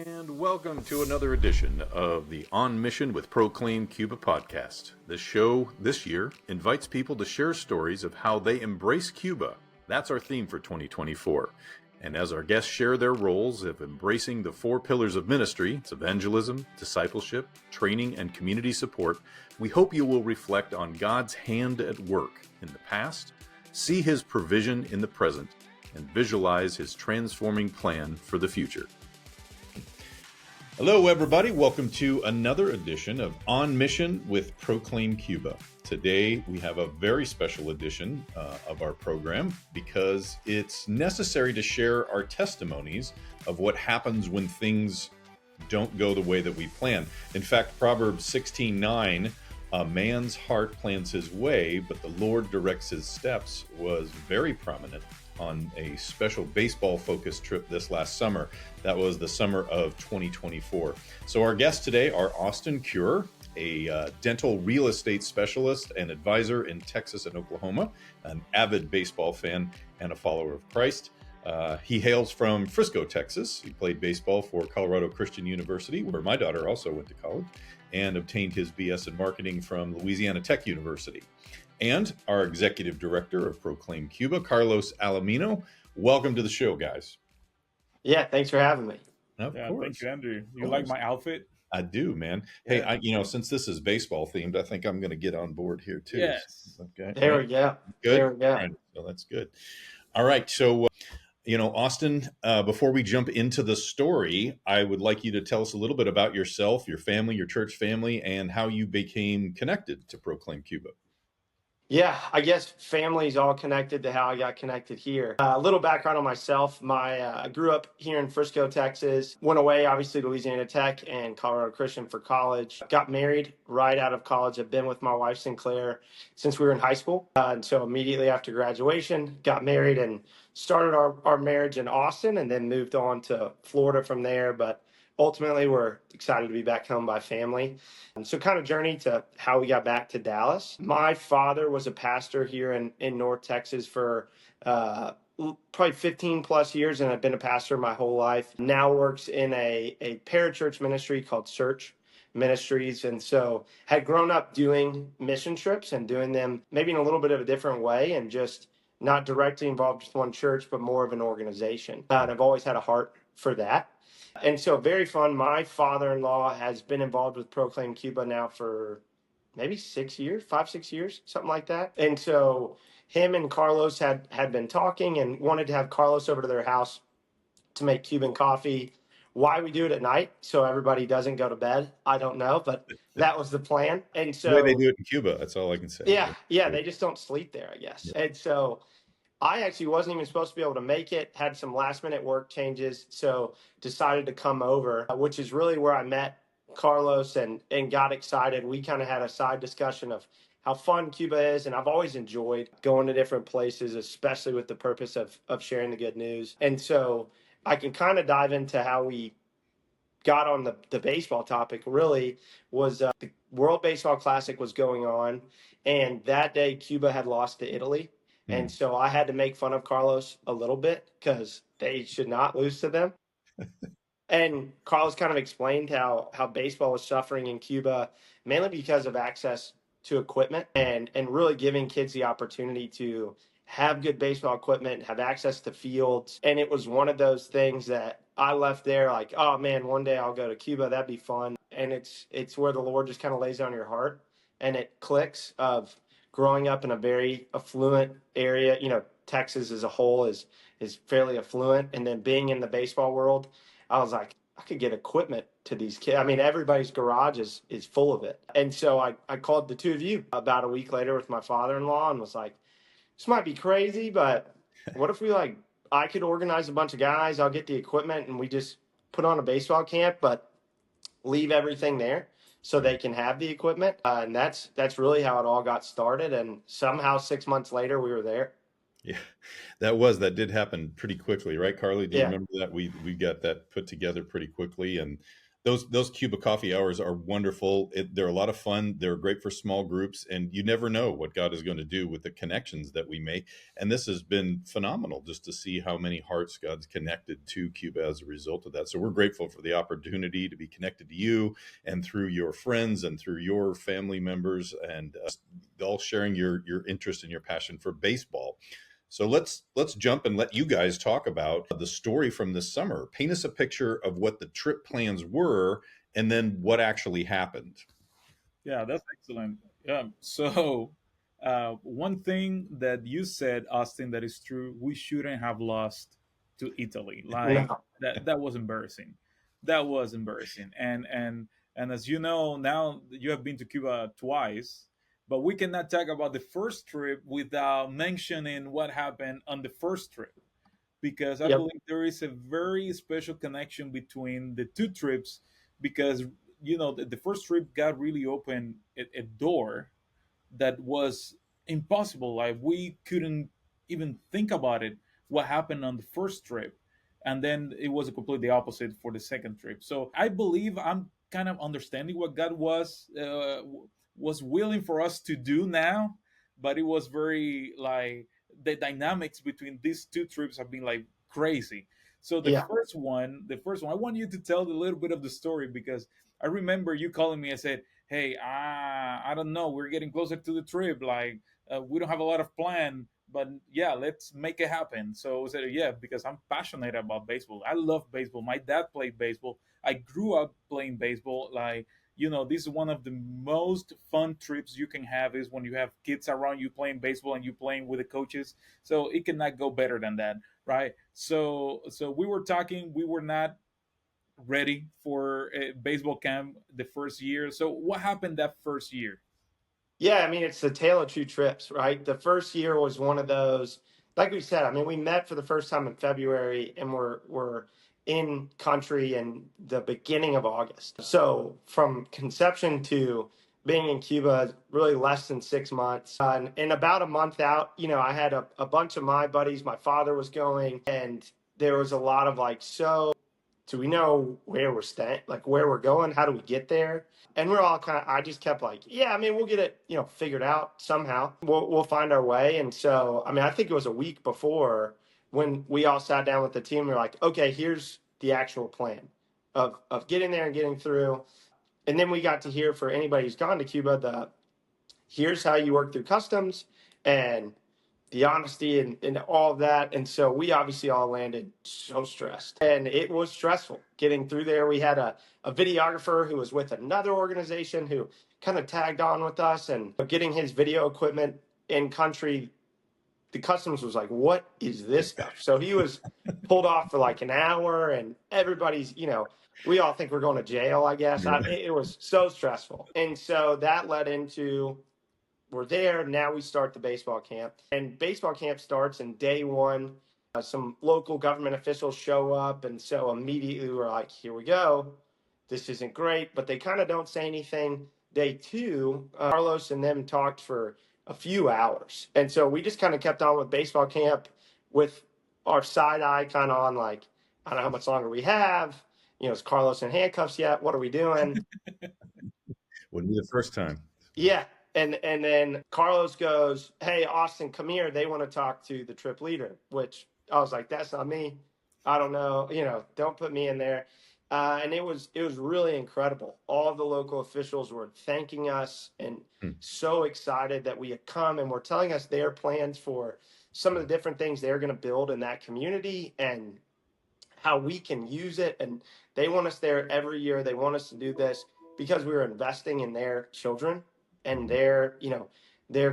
And welcome to another edition of the On Mission with Proclaim Cuba podcast. This show this year invites people to share stories of how they embrace Cuba. That's our theme for 2024. And as our guests share their roles of embracing the four pillars of ministry, it's evangelism, discipleship, training, and community support, we hope you will reflect on God's hand at work in the past, see His provision in the present, and visualize His transforming plan for the future. Hello, everybody. Welcome to another edition of On Mission with Proclaim Cuba. Today, we have a very special edition of our program because it's necessary to share our testimonies of what happens when things don't go the way that we plan. In fact, Proverbs 16:9, a man's heart plans his way, but the Lord directs his steps, was very prominent on a special baseball-focused trip this last summer. That was the summer of 2024. So our guests today are Austin Cure, a dental real estate specialist and advisor in Texas and Oklahoma, an avid baseball fan and a follower of Christ. He hails from Frisco, Texas. He played baseball for Colorado Christian University, where my daughter also went to college, and obtained his BS in marketing from Louisiana Tech University. And our executive director of Proclaim Cuba, Carlos Alamino. Welcome to the show, guys. Yeah, thanks for having me. Of course. Thank you, Andrew. You like my outfit? I do, man. Hey, since this is baseball themed, I think I'm going to get on board here too. Yes. Okay. There we go. Good. There we go. All right. So that's good. All right. So, Austin, before we jump into the story, I would like you to tell us a little bit about yourself, your family, your church family, and how you became connected to Proclaim Cuba. Yeah, I guess family's all connected to how I got connected here. A little background on myself. I grew up here in Frisco, Texas. Went away, obviously, to Louisiana Tech and Colorado Christian for college. Got married right out of college. I've been with my wife, Sinclair, since we were in high school. And so immediately after graduation, got married and started our marriage in Austin and then moved on to Florida from there. But ultimately, we're excited to be back home by family. And so kind of journey to how we got back to Dallas. My father was a pastor here in North Texas for probably 15 plus years, and I've been a pastor my whole life. Now works in a parachurch ministry called Search Ministries. And so had grown up doing mission trips and doing them maybe in a little bit of a different way and just not directly involved with one church, but more of an organization. And I've always had a heart for that. And so very fun. My father-in-law has been involved with Proclaim Cuba now for maybe 6 years, 5-6 years, something like that. And so him and Carlos had been talking and wanted to have Carlos over to their house to make Cuban coffee. Why we do it at night so everybody doesn't go to bed, I don't know, but that was the plan. And so the way they do it in Cuba, that's all I can say. Yeah, they just don't sleep there, I guess. Yeah. And so I actually wasn't even supposed to be able to make it, had some last minute work changes, so decided to come over, which is really where I met Carlos and got excited. We kind of had a side discussion of how fun Cuba is, and I've always enjoyed going to different places, especially with the purpose of sharing the good news. And so I can kind of dive into how we got on the baseball topic. Really was the World Baseball Classic was going on, and that day Cuba had lost to Italy. And so I had to make fun of Carlos a little bit because they should not lose to them. And Carlos kind of explained how baseball was suffering in Cuba, mainly because of access to equipment and really giving kids the opportunity to have good baseball equipment, have access to fields. And it was one of those things that I left there like, oh man, one day I'll go to Cuba. That'd be fun. And it's where the Lord just kind of lays on your heart and it clicks of growing up in a very affluent area. Texas as a whole is fairly affluent. And then being in the baseball world, I was like, I could get equipment to these kids. I mean, everybody's garage is full of it. And so I called the two of you about a week later with my father-in-law and was like, this might be crazy, but what if I could organize a bunch of guys, I'll get the equipment and we just put on a baseball camp, but leave everything there so they can have the equipment. And that's really how it all got started. And somehow 6 months later, we were there. Yeah, that did happen pretty quickly, right, Carly? Do you remember that? We got that put together pretty quickly. And Those Cuba coffee hours are wonderful. They're a lot of fun. They're great for small groups, and you never know what God is going to do with the connections that we make. And this has been phenomenal just to see how many hearts God's connected to Cuba as a result of that. So we're grateful for the opportunity to be connected to you and through your friends and through your family members, and all sharing your interest and your passion for baseball. So let's jump and let you guys talk about the story from this summer. Paint us a picture of what the trip plans were and then what actually happened. Yeah, that's excellent. Yeah. So, one thing that you said, Austin, that is true. We shouldn't have lost to Italy. Like No. that was embarrassing. That was embarrassing. And as you know, now you have been to Cuba twice, but we cannot talk about the first trip without mentioning what happened on the first trip, because I Yep. believe there is a very special connection between the two trips, because the first trip God really opened a door that was impossible. Like we couldn't even think about it. What happened on the first trip, and then it was completely opposite for the second trip. So I believe I'm kind of understanding what God was willing for us to do now, but it was very like the dynamics between these two trips have been like crazy. So Yeah. the first one, I want you to tell a little bit of the story, because I remember you calling me. I said, hey, I don't know, we're getting closer to the trip. Like, we don't have a lot of plan, but yeah, let's make it happen. So I said, yeah, because I'm passionate about baseball. I love baseball. My dad played baseball. I grew up playing baseball. Like, this is one of the most fun trips you can have, is when you have kids around you playing baseball and you playing with the coaches. So it cannot go better than that, right? So we were talking. We were not ready for a baseball camp the first year. So what happened that first year? Yeah, I mean, it's the tale of two trips, right? The first year was one of those, like we said, I mean, we met for the first time in February and we're in country in the beginning of August. So from conception to being in Cuba, really less than 6 months. And about a month out, I had a bunch of my buddies, my father was going, and there was a lot of like, so do we know where we're staying, like where we're going? How do we get there? And we're all I just kept like, yeah, I mean, we'll get it, figured out somehow. We'll find our way. And so, I mean, I think it was a week before when we all sat down with the team. We are like, okay, here's the actual plan of getting there and getting through. And then we got to hear, for anybody who's gone to Cuba, here's how you work through customs and the honesty and all of that. And so we obviously all landed so stressed. And it was stressful getting through there. We had a videographer who was with another organization who kind of tagged on with us, and getting his video equipment in country, the customs was like, what is this stuff? So he was pulled off for like an hour, and everybody's, we all think we're going to jail, I guess. It was so stressful. And so that led into, we're there. Now we start the baseball camp. And baseball camp starts, and day one, some local government officials show up. And so immediately we're like, here we go. This isn't great, but they kind of don't say anything. Day two, Carlos and them talked for a few hours. And so we just kind of kept on with baseball camp with our side eye kind of on, like, I don't know how much longer we have. Is Carlos in handcuffs yet? What are we doing? Wouldn't be the first time. Yeah. And then Carlos goes, hey, Austin, come here. They want to talk to the trip leader, which I was like, that's not me. I don't know. Don't put me in there. And it was really incredible. All of the local officials were thanking us and so excited that we had come, and were telling us their plans for some of the different things they're going to build in that community and how we can use it. And they want us there every year. They want us to do this because we were investing in their children and their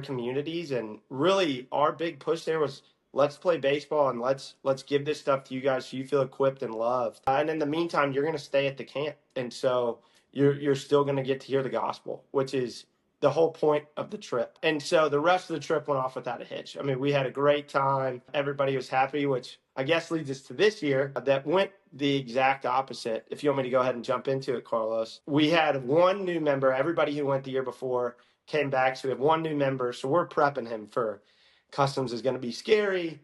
communities. And really our big push there was, let's play baseball and let's give this stuff to you guys so you feel equipped and loved. And in the meantime, you're going to stay at the camp. And so you're still going to get to hear the gospel, which is the whole point of the trip. And so the rest of the trip went off without a hitch. I mean, we had a great time. Everybody was happy, which I guess leads us to this year that went the exact opposite. If you want me to go ahead and jump into it, Carlos, we had one new member. Everybody who went the year before came back. So we have one new member. So we're prepping him for customs is going to be scary.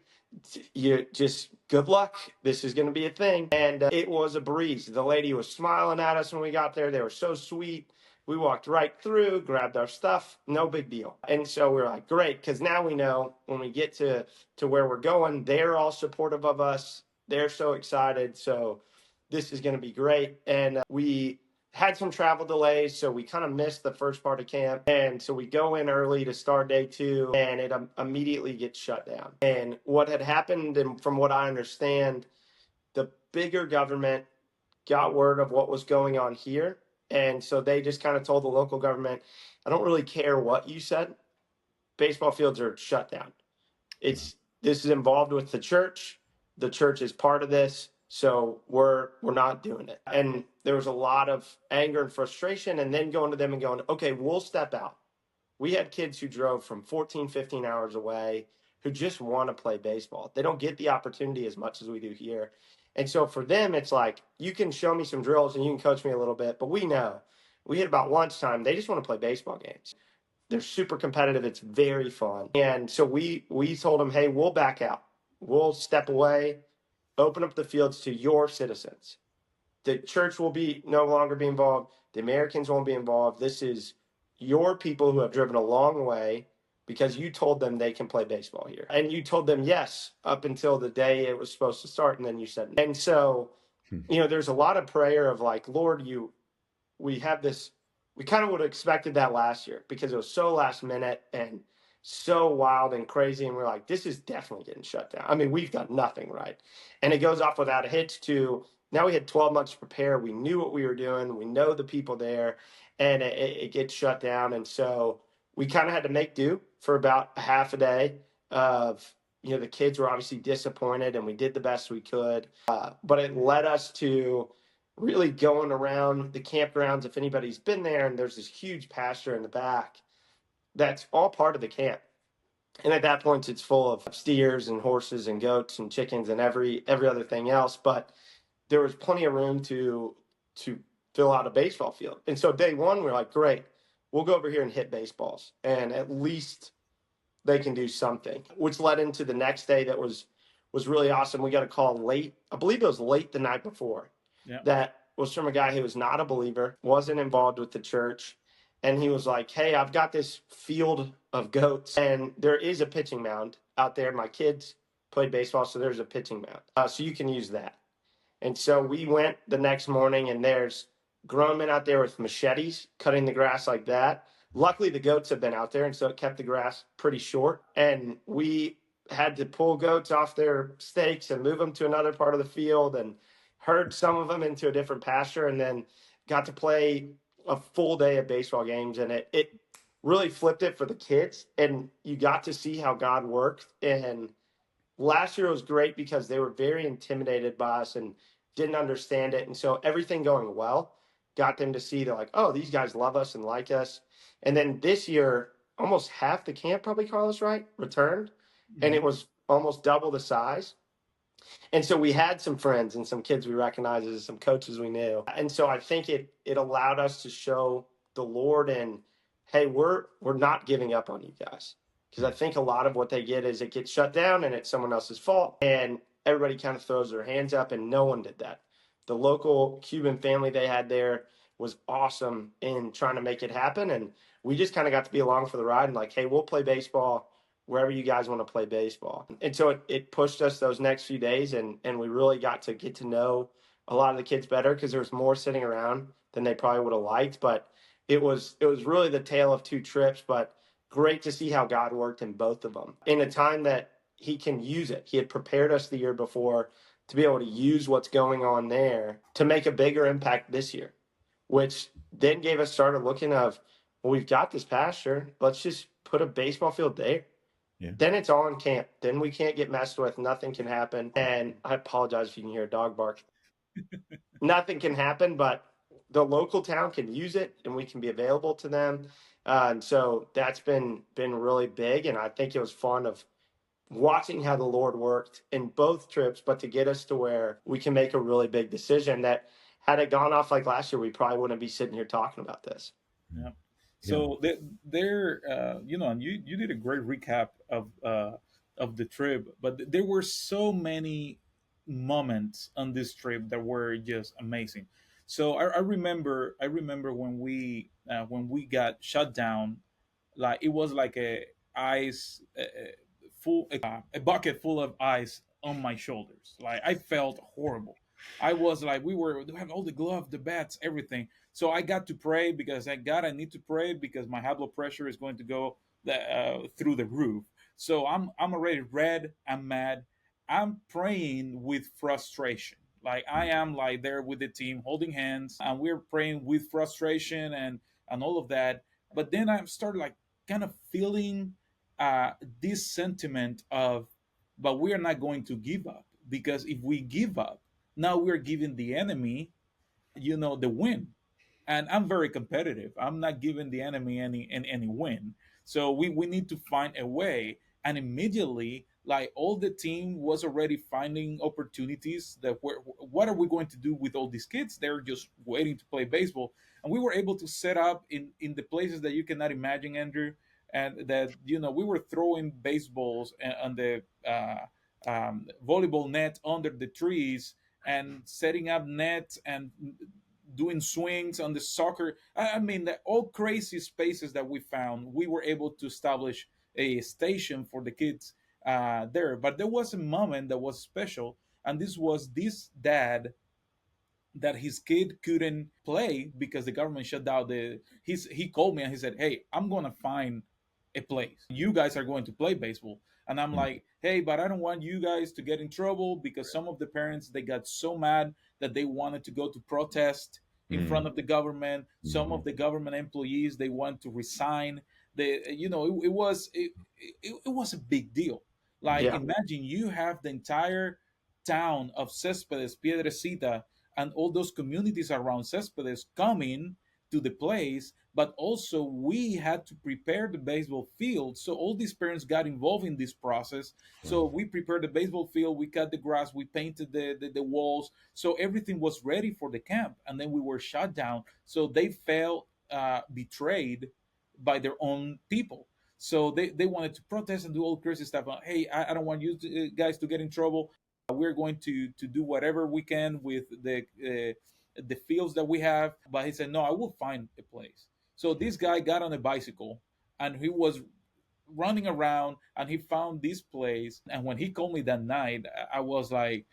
you just good luck. This is going to be a thing. And it was a breeze. The lady was smiling at us when we got there. They were so sweet. We walked right through, grabbed our stuff, no big deal. And so we we're like, great, because now we know when we get to where we're going, they're all supportive of us. They're so excited. So this is going to be great. And we had some travel delays, so we kind of missed the first part of camp. And so we go in early to start day 2, and it immediately gets shut down. And what had happened, and from what I understand, the bigger government got word of what was going on here. And so they just kind of told the local government, I don't really care what you said. Baseball fields are shut down. This is involved with the church. The church is part of this. So we're not doing it. And there was a lot of anger and frustration, and then going to them and going, okay, we'll step out. We had kids who drove from 14, 15 hours away who just want to play baseball. They don't get the opportunity as much as we do here. And so for them, it's like, you can show me some drills and you can coach me a little bit, but we know we hit about lunchtime. They just want to play baseball games. They're super competitive. It's very fun. And so we told them, hey, we'll back out. We'll step away, open up the fields to your citizens. The church will no longer be involved. The Americans won't be involved. This is your people who have driven a long way because you told them they can play baseball here. And you told them yes up until the day it was supposed to start, and then you said no. And so, there's a lot of prayer of like, Lord, we have this. We kind of would have expected that last year because it was so last minute and so wild and crazy. And we're like, this is definitely getting shut down. I mean, we've done nothing right. And it goes off without a hitch to now we had 12 months to prepare. We knew what we were doing. We know the people there, and it gets shut down. And so we kind of had to make do for about a half a day of, the kids were obviously disappointed, and we did the best we could. But it led us to really going around the campgrounds. If anybody's been there, and there's this huge pasture in the back that's all part of the camp. And at that point, it's full of steers and horses and goats and chickens and every other thing else. But there was plenty of room to fill out a baseball field. And so day 1, we're like, great, we'll go over here and hit baseballs, and at least they can do something, which led into the next day that was really awesome. We got a call late. I believe it was late the night before. Yeah. That was from a guy who was not a believer, wasn't involved with the church. And he was like, hey, I've got this field of goats, and there is a pitching mound out there. My kids played baseball, so there's a pitching mound. So you can use that. And so we went the next morning, and there's grown men out there with machetes cutting the grass like that. Luckily, the goats have been out there, and so it kept the grass pretty short. And we had to pull goats off their stakes and move them to another part of the field, and herd some of them into a different pasture, and then got to play a full day of baseball games. And it really flipped it for the kids, and you got to see how God worked. And last year was great because they were very intimidated by us and didn't understand it. And so everything going well got them to see they're like, oh, these guys love us and like us. And then this year, almost half the camp, probably, Carlos, right, returned. Mm-hmm. And it was almost double the size. And so we had some friends and some kids we recognized as some coaches we knew. And so I think it allowed us to show the Lord, and, hey, we're not giving up on you guys. Because I think a lot of what they get is it gets shut down and it's someone else's fault. And everybody kind of throws their hands up, and no one did that. The local Cuban family they had there was awesome in trying to make it happen. And we just kind of got to be along for the ride and like, hey, we'll play baseball wherever you guys want to play baseball. And so it pushed us those next few days, and we really got to get to know a lot of the kids better because there was more sitting around than they probably would have liked. But it was really the tale of 2 trips, but great to see how God worked in both of them in a time that he can use it. He had prepared us the year before to be able to use what's going on there to make a bigger impact this year, which then gave us started looking of, well, we've got this pasture. Let's just put a baseball field there. Yeah. Then it's all in camp. Then we can't get messed with. Nothing can happen. And I apologize if you can hear a dog bark. Nothing can happen, but the local town can use it, and we can be available to them. And so that's been really big. And I think it was fun of watching how the Lord worked in both trips, but to get us to where we can make a really big decision that had it gone off like last year, we probably wouldn't be sitting here talking about this. Yeah. So and you did a great recap of of the trip, but there were so many moments on this trip that were just amazing. So I remember when we got shut down, like it was like a ice full a bucket full of ice on my shoulders. Like I felt horrible. I was like, we have all the gloves, the bats, everything. So I got to pray because I need to pray because my high blood pressure is going to go through the roof. So I'm already red. I'm mad. I'm praying with frustration. Like I am like there with the team holding hands and we're praying with frustration and all of that. But then I started like kind of feeling uh, this sentiment of, but we are not going to give up because if we give up, now we're giving the enemy, the win. And I'm very competitive. I'm not giving the enemy any win. So we need to find a way. And immediately, like all the team was already finding opportunities that what are we going to do with all these kids? They're just waiting to play baseball. And we were able to set up in the places that you cannot imagine, Andrew. And that we were throwing baseballs on the volleyball net under the trees and setting up nets and doing swings on the soccer. I mean, all crazy spaces that we found, we were able to establish a station for the kids there. But there was a moment that was special, and this was this dad that his kid couldn't play because the government shut down he called me and he said, hey, I'm gonna find a place, you guys are going to play baseball. And I'm Mm. like, hey, but I don't want you guys to get in trouble because some of the parents, they got so mad that they wanted to go to protest in front Mm. of the government. Some Mhm. of the government employees, they want to resign. It was a big deal. Like Yeah. imagine you have the entire town of Cespedes, Piedrecita, and all those communities around Cespedes coming to the place, but also we had to prepare the baseball field. So all these parents got involved in this process. So Wow. we prepared the baseball field, we cut the grass, we painted the walls. So everything was ready for the camp. And then we were shut down. So they felt betrayed by their own people. So they wanted to protest and do all crazy stuff. Hey, I don't want you guys to get in trouble. We're going to do whatever we can with the fields that we have. But he said, no, I will find a place. So this guy got on a bicycle and he was running around and he found this place. And when he called me that night, I was like,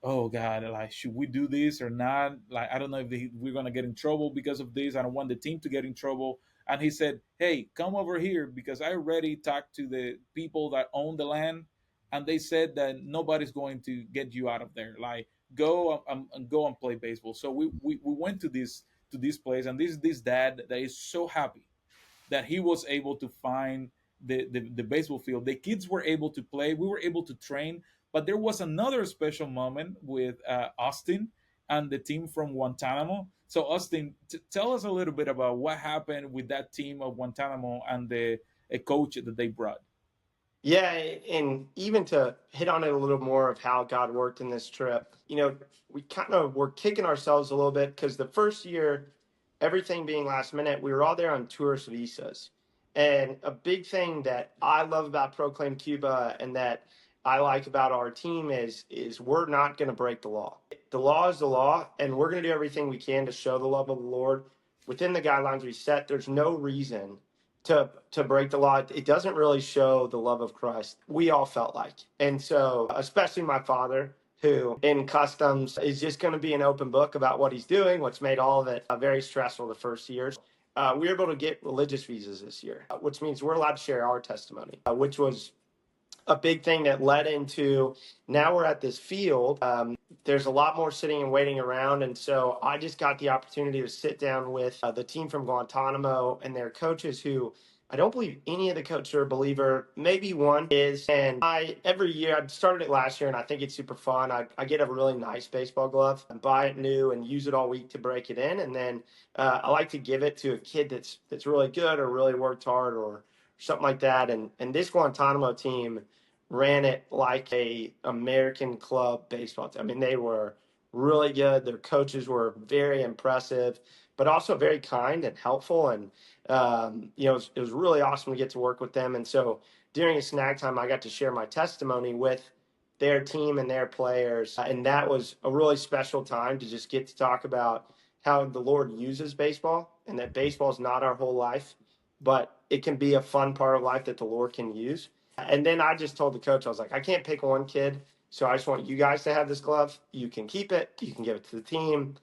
oh God, like, should we do this or not? Like, I don't know if we're going to get in trouble because of this. I don't want the team to get in trouble. And he said, hey, come over here because I already talked to the people that own the land. And they said that nobody's going to get you out of there. Like, go and play baseball. So we went to this place, and this dad that is so happy that he was able to find the baseball field. The kids were able to play. We were able to train. But there was another special moment with Austin and the team from Guantanamo. So, Austin, tell us a little bit about what happened with that team of Guantanamo and the a coach that they brought. Yeah, and even to hit on it a little more of how God worked in this trip, we kind of were kicking ourselves a little bit because the first year, everything being last minute, we were all there on tourist visas. And a big thing that I love about Proclaim Cuba and that I like about our team is we're not going to break the law. The law is the law, and we're going to do everything we can to show the love of the Lord within the guidelines we set. There's no reason to break the law. It doesn't really show the love of Christ. We all felt like, and so especially my father, who in customs is just going to be an open book about what he's doing, what's made all of it very stressful the first years. We were able to get religious visas this year, which means we're allowed to share our testimony, which was a big thing that led into now we're at this field. There's a lot more sitting and waiting around. And so I just got the opportunity to sit down with the team from Guantanamo and their coaches who I don't believe any of the coaches are a believer. Maybe one is. And every year, I started it last year and I think it's super fun. I get a really nice baseball glove and buy it new and use it all week to break it in. And then I like to give it to a kid that's really good or really worked hard or something like that. And this Guantanamo team ran it like a American club baseball team. I mean, they were really good. Their coaches were very impressive, but also very kind and helpful. And it was really awesome to get to work with them. And so during a snack time, I got to share my testimony with their team and their players. And that was a really special time to just get to talk about how the Lord uses baseball, and that baseball is not our whole life, but it can be a fun part of life that the Lord can use. And then I just told the coach, I was like, I can't pick one kid. So I just want you guys to have this glove. You can keep it. You can give it to the team.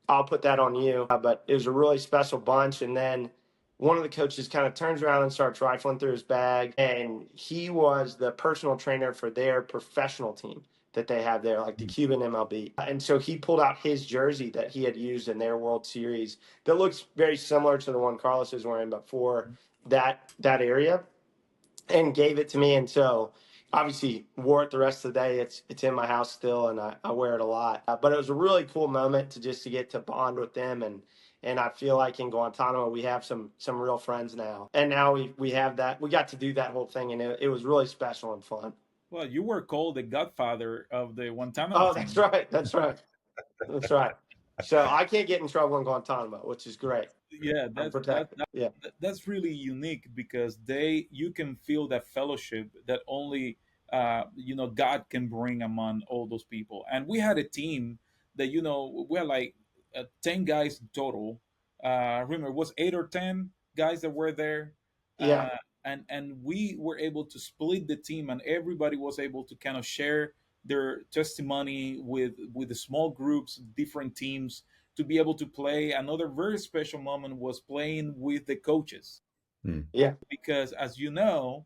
I'll put that on you. But it was a really special bunch. And then one of the coaches kind of turns around and starts rifling through his bag. And he was the personal trainer for their professional team that they have there, like the Cuban MLB. And so he pulled out his jersey that he had used in their World Series that looks very similar to the one Carlos is wearing, but for that area, and gave it to me. And so obviously wore it the rest of the day. It's in my house still, and I wear it a lot. But it was a really cool moment to get to bond with them, and I feel like in Guantanamo we have some real friends now. And now we have that. We got to do that whole thing, and it was really special and fun. Well, you were called the godfather of the Guantanamo Oh, that's team. right. That's right. That's right. So I can't get in trouble in Guantanamo, which is great. Yeah, I'm that's protected. Yeah. that's really unique because you can feel that fellowship that only God can bring among all those people. And we had a team that we had like 10 guys total. Remember, it was 8 or 10 guys that were there. Yeah. And we were able to split the team, and everybody was able to kind of share their testimony with the small groups, different teams, to be able to play. Another very special moment was playing with the coaches, Mm. Yeah. because as you know,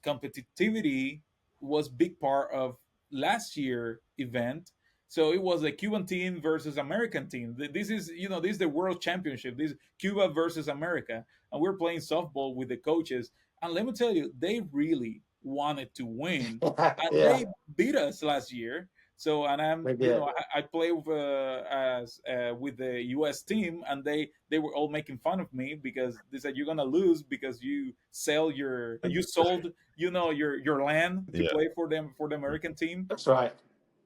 competitivity was big part of last year event. So it was a Cuban team versus American team. This is the world championship. This is Cuba versus America, and we're playing softball with the coaches. And let me tell you, they really wanted to win, and Yeah. they beat us last year. So, and They did. I play with the U.S. team, and they were all making fun of me because they said you're gonna lose because you sold your land to Yeah. play for them, for the American team. That's right.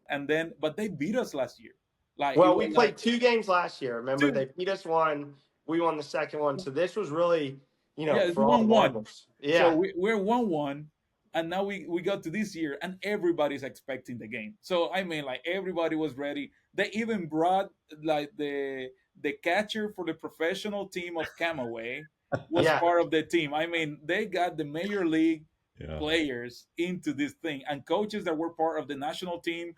And then but they beat us last year. Like it Well, we was like played 2 games last year. Remember, two. they beat us one. We won the second one. So this was really, Yeah, it's for all the 1-1. marbles. So Yeah. we're 1-1, and now we got to this year, and everybody's expecting the game. So I mean, like everybody was ready. They even brought like the catcher for the professional team of Camagüey was Yeah. part of the team. I mean, they got the major league Yeah. players into this thing, and coaches that were part of the national team.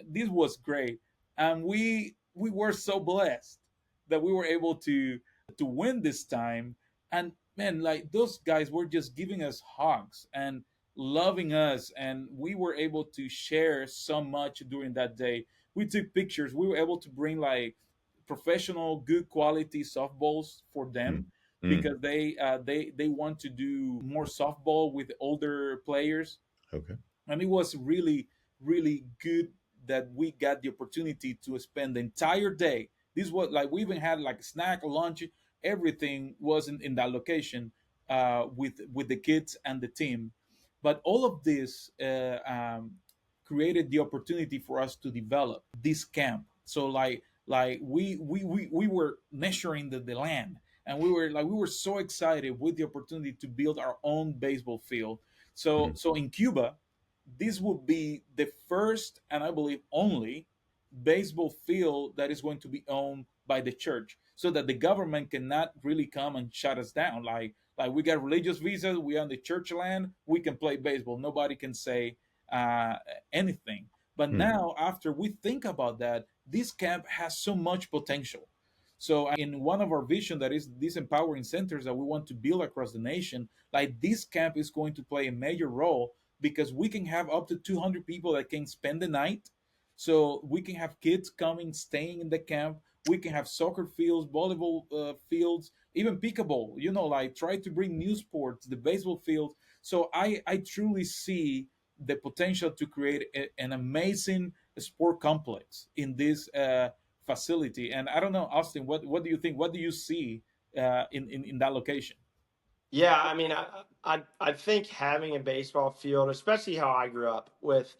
This was great, and we were so blessed that we were able to win this time. And man, like those guys were just giving us hugs and loving us, and we were able to share so much during that day. We took pictures. We were able to bring like professional good quality softballs for Mm. them, Mm. because they want to do more softball with older players. Okay. And it was really really good that we got the opportunity to spend the entire day. This was like we even had like snack, lunch, everything was in that location, with the kids and the team. But all of this created the opportunity for us to develop this camp. So like we were measuring the land, and we were so excited with the opportunity to build our own baseball field. So Mm. so in Cuba, this would be the first, and I believe only, baseball field that is going to be owned by the church, so that the government cannot really come and shut us down. Like we got religious visas, we are on the church land, we can play baseball, nobody can say uh, anything. But Mm. now, after we think about that, this camp has so much potential. So in one of our vision, that is these empowering centers that we want to build across the nation, like this camp is going to play a major role, because we can have up to 200 people that can spend the night. So we can have kids coming, staying in the camp. We can have soccer fields, volleyball fields, even pickleball. Like try to bring new sports, the baseball field. So I truly see the potential to create an amazing sport complex in this facility. And I don't know, Austin, what do you think? What do you see in that location? Yeah, I mean, I think having a baseball field, especially how I grew up with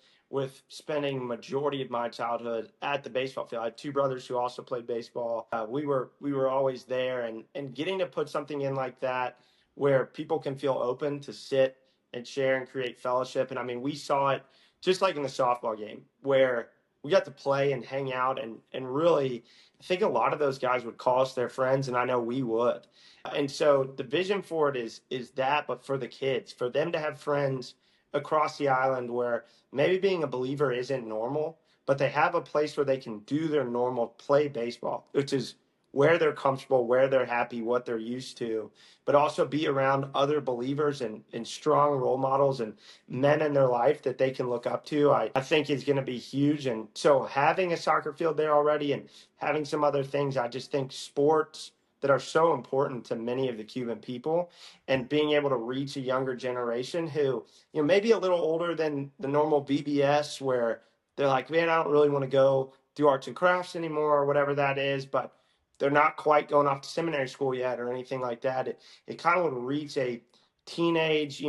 spending majority of my childhood at the baseball field. I had 2 brothers who also played baseball. We were always there, and getting to put something in like that where people can feel open to sit and share and create fellowship. And I mean, we saw it just like in the softball game where we got to play and hang out and really, I think a lot of those guys would call us their friends, and I know we would. And so the vision for it is that, but for the kids, for them to have friends across the island where maybe being a believer isn't normal, but they have a place where they can do their normal play baseball, which is where they're comfortable, where they're happy, what they're used to, but also be around other believers and strong role models and men in their life that they can look up to, I think is going to be huge. And so having a soccer field there already and having some other things, I just think sports that are so important to many of the Cuban people and being able to reach a younger generation who, maybe a little older than the normal VBS where they're like, man, I don't really want to go do arts and crafts anymore or whatever that is, but they're not quite going off to seminary school yet or anything like that. It kind of would reach a teenage,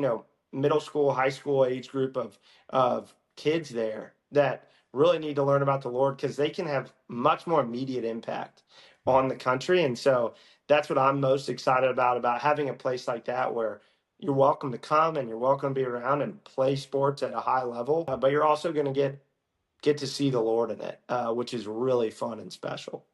middle school, high school age group of kids there that really need to learn about the Lord because they can have much more immediate impact on the country. And so that's what I'm most excited about having a place like that where you're welcome to come and you're welcome to be around and play sports at a high level, but you're also going to get to see the Lord in it, which is really fun and special.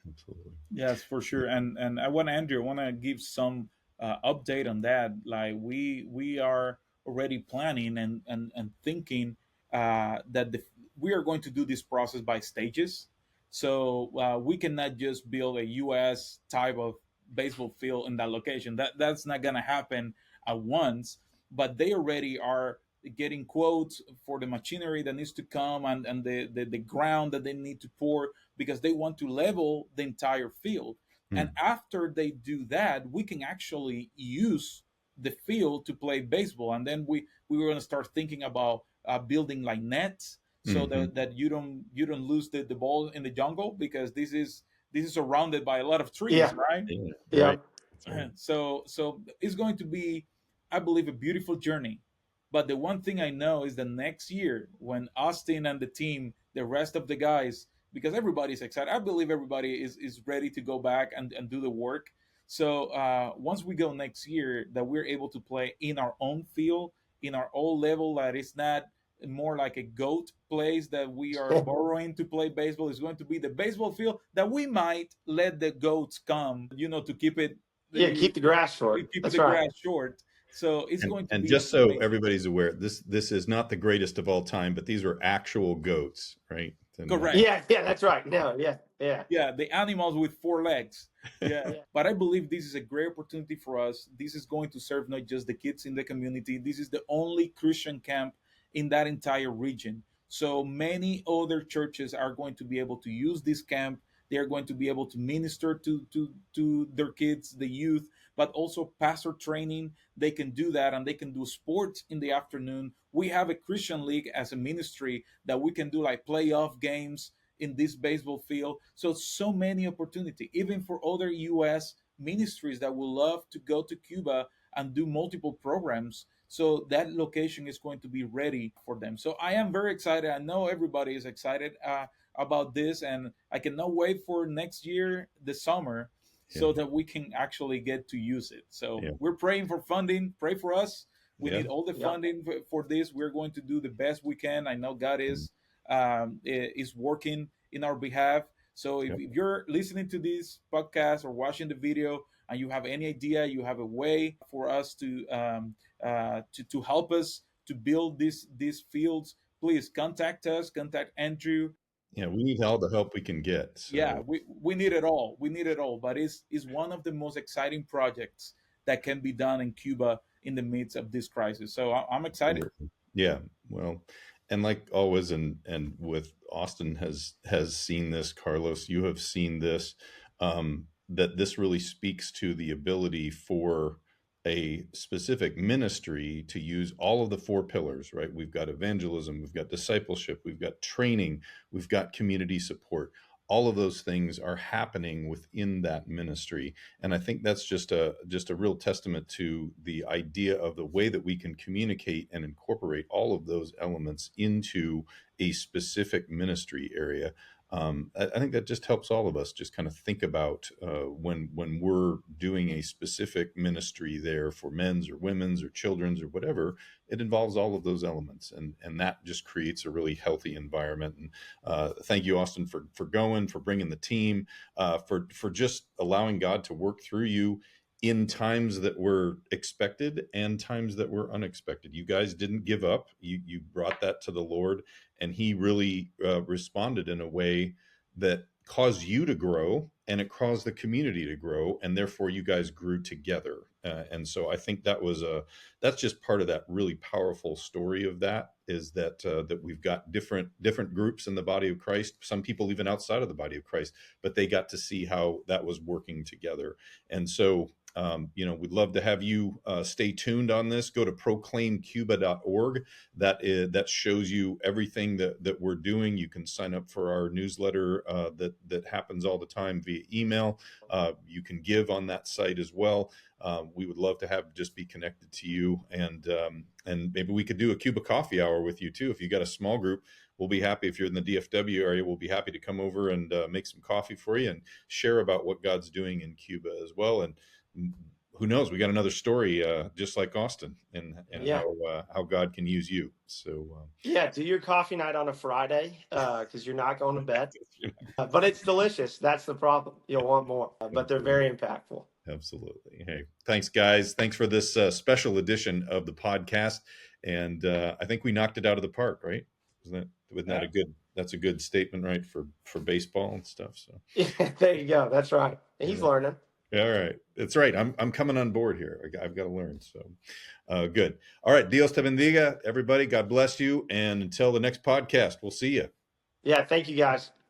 Absolutely. Yes, for sure. And I want Andrew, I want to give some update on that. Like we are already planning and thinking that we are going to do this process by stages. So we cannot just build a U.S. type of baseball field in that location. That's not gonna happen at once. But they already are getting quotes for the machinery that needs to come and the ground that they need to pour because they want to level the entire field. And after they do that, we can actually use the field to play baseball. And then we were going to start thinking about building like nets so that you don't lose the ball in the jungle because this is surrounded by a lot of trees, Yeah. right? Yeah, Yeah. right. That's right. So it's going to be, I believe, a beautiful journey. But the one thing I know is that next year, when Austin and the team, the rest of the guys, because everybody's excited, I believe everybody is ready to go back and do the work. So once we go next year, that we're able to play in our own field, in our own level, that it's not more like a goat place that we are borrowing to play baseball. Is going to be the baseball field that we might let the goats come, to keep it Yeah. the Keep the grass short. keep That's the right. grass short. So it's And going to and be just so amazing. everybody's aware, this is not the greatest of all time, but these are actual goats, right? And Correct. Yeah. Yeah. That's right. No. Yeah. Yeah. Yeah, the animals with four legs. Yeah. Yeah. But I believe this is a great opportunity for us. This is going to serve not just the kids in the community. This is the only Christian camp in that entire region. So many other churches are going to be able to use this camp. They are going to be able to minister to their kids, the youth, but also pastor training. They can do that and they can do sports in the afternoon. We have a Christian league as a ministry that we can do like playoff games in this baseball field. So many opportunity, even for other U.S. ministries that would love to go to Cuba and do multiple programs. So that location is going to be ready for them. So I am very excited. I know everybody is excited about this, and I cannot wait for next year, the summer, yeah, so that we can actually get to use it. So yeah, we're praying for funding. Pray for us. We yeah. need all the Yeah. funding for this. We're going to do the best we can. I know God is working in our behalf. So if, Yep. if you're listening to this podcast or watching the video and you have any idea, you have a way for us to help us to build these fields, please contact us. Contact Andrew. Yeah, we need all the help we can get. Yeah, So we need it all. We need it all. But it's one of the most exciting projects that can be done in Cuba in the midst of this crisis. So I'm excited. absolutely. Yeah. Well, and like always, and with Austin has seen this, Carlos, you have seen this, that this really speaks to the ability for a specific ministry to use all of the four pillars, right? We've got evangelism, we've got discipleship, we've got training, we've got community support. All of those things are happening within that ministry, and I think that's just a real testament to the idea of the way that we can communicate and incorporate all of those elements into a specific ministry area. I think that just helps all of us just kind of think about when we're doing a specific ministry there for men's or women's or children's or whatever, it involves all of those elements, and that just creates a really healthy environment. And thank you, Austin, for going, for bringing the team, for just allowing God to work through you in times that were expected and times that were unexpected. You guys didn't give up. You brought that to the Lord, and He really responded in a way that caused you to grow, and it caused the community to grow, and therefore you guys grew together. And so I think that's just part of that really powerful story of that, is that we've got different groups in the body of Christ, some people even outside of the body of Christ, but they got to see how that was working together. And so we'd love to have you stay tuned on this. Go to proclaimcuba.org. That shows you everything that we're doing. You can sign up for our newsletter that happens all the time via email. You can give on that site as well. We would love to just be connected to you, and maybe we could do a Cuba coffee hour with you too. If you got a small group, we'll be happy. If you're in the DFW area, we'll be happy to come over and make some coffee for you and share about what God's doing in Cuba as well. And who knows, we got another story just like Austin, and Yeah. how God can use you. So Yeah, do your coffee night on a Friday because you're not going to bed. But it's delicious. That's the problem. You'll want more. But they're very impactful. Absolutely. Hey, thanks, guys. Thanks for this special edition of the podcast. And I think we knocked it out of the park, right? Wasn't that a good? That's a good statement, right? For baseball and stuff. So Yeah, there you go. That's right. He's learning. All right. That's right. I'm coming on board here. I've got to learn. So good. All right. Dios te bendiga, everybody. God bless you. And until the next podcast, we'll see you. Yeah. Thank you, guys.